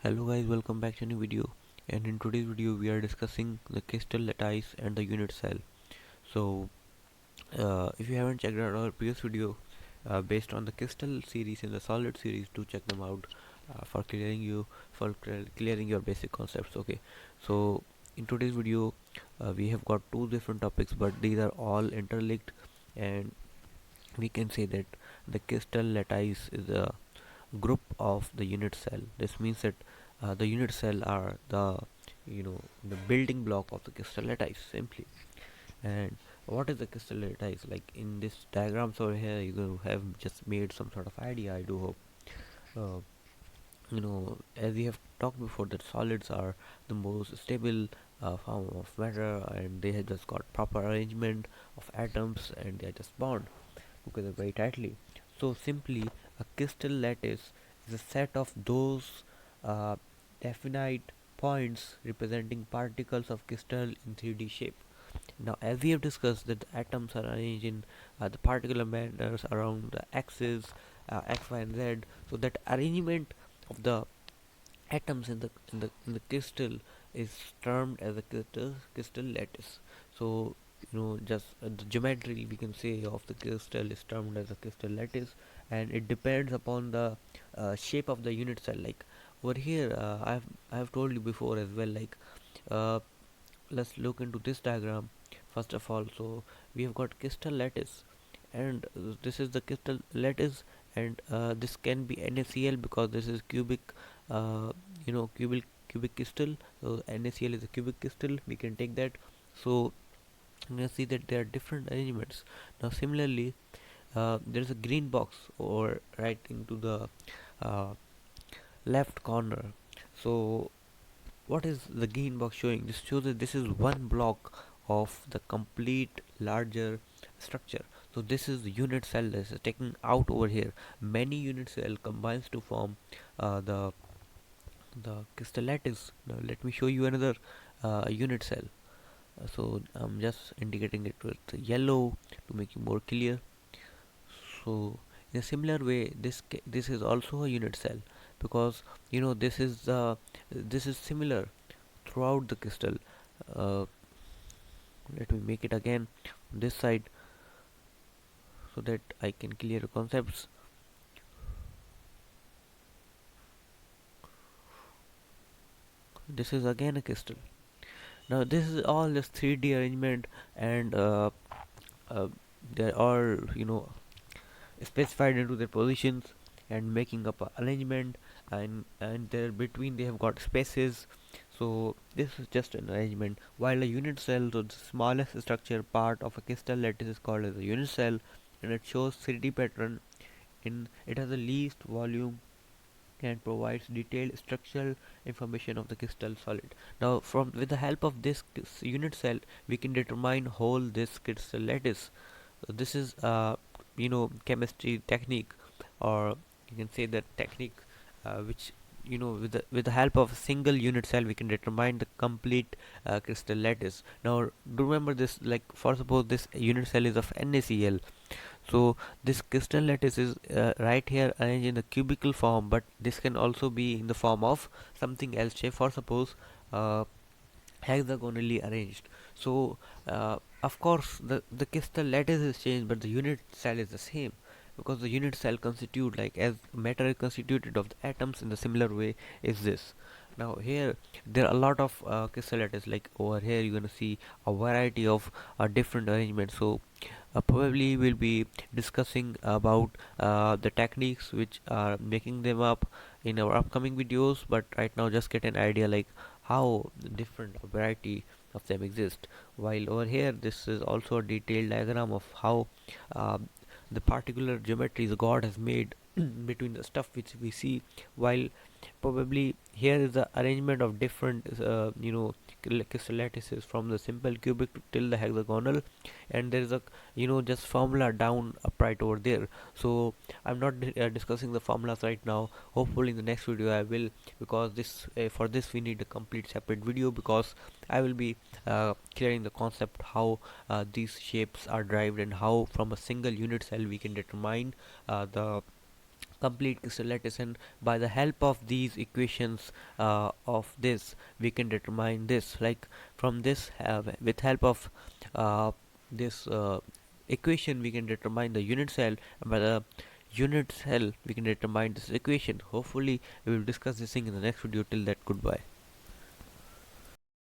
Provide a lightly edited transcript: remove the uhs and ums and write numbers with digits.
Hello guys, welcome back to a new video. And in today's video we are discussing the crystal lattice and the unit cell. So if you haven't checked out our previous video based on the crystal series and the solid series, do check them out for clearing your basic concepts. Okay, so in today's video we have got two different topics, but these are all interlinked, and we can say that the crystal lattice is a group of the unit cell. This means that the unit cell are the building block of the crystal lattice simply. And what is the crystal lattice? Like in this diagrams over here, you're going to have just made some sort of idea, I do hope. uh, as we have talked before, that solids are the most stable form of matter, and they have just got proper arrangement of atoms, and they are just bound together very tightly. So simply, a crystal lattice is a set of those uh, definite points representing particles of crystal in 3D shape. Now, as we have discussed, that the atoms are arranged in the particular manners around the axis, x, y, and z. So that arrangement of the atoms in the crystal is termed as a crystal lattice. So just the geometry, we can say, of the crystal is termed as a crystal lattice, and it depends upon the shape of the unit cell. Like over here, I have told you before as well. Like uh, let's look into this diagram first of all. So we have got crystal lattice, and this is the crystal lattice, and this can be NaCl because this is cubic, cubic crystal. So NaCl is a cubic crystal, we can take that. So you can see that there are different arrangements. Now similarly, there is a green box or right into the uh, left corner. So what is the green box showing? This shows that this is one block of the complete larger structure. So this is the unit cell that is taken out over here. Many unit cell combines to form the crystal lattice. Now let me show you another unit cell. So I'm just indicating it with yellow to make it more clear. So in a similar way, this is also a unit cell, because this is similar throughout the crystal. uh, Let me make it again on this side so that I can clear the concepts. This is again a crystal. Now this is all just 3D arrangement, and uh, they are specified into their positions and making up a arrangement, and there between they have got spaces. So this is just an arrangement, while a unit cell, so the smallest structure part of a crystal lattice, is called as a unit cell, and it shows 3D pattern. In it has the least volume and provides detailed structural information of the crystal solid. Now, from with the help of this unit cell, we can determine whole this crystal lattice. So this is chemistry technique, or you can say that technique which with the help of a single unit cell we can determine the complete crystal lattice. Now do remember this, like for suppose this unit cell is of NaCl. So this crystal lattice is right here arranged in the cubical form, but this can also be in the form of something else, say for suppose uh, hexagonally arranged. So of course the crystal lattice is changed, but the unit cell is the same, because the unit cell constitute, like as matter is constituted of the atoms in the similar way is this. Now here there are a lot of crystal lattice. Like over here you're gonna see a variety of different arrangements. So probably we'll be discussing about the techniques which are making them up in our upcoming videos, but right now just get an idea like how the different variety of them exist. While over here this is also a detailed diagram of how uh, the particular geometries God has made between the stuff which we see. While probably here is the arrangement of different crystal lattices from the simple cubic till the hexagonal, and there is a just formula down upright over there. So I'm not discussing the formulas right now. Hopefully in the next video I will, because this for this we need a complete separate video, because I will be clearing the concept how these shapes are derived, and how from a single unit cell we can determine the complete crystal lattice, and by the help of these equations of this we can determine this, like from this with help of this equation we can determine the unit cell, and by the unit cell we can determine this equation. Hopefully we will discuss this thing in the next video. Till that, goodbye.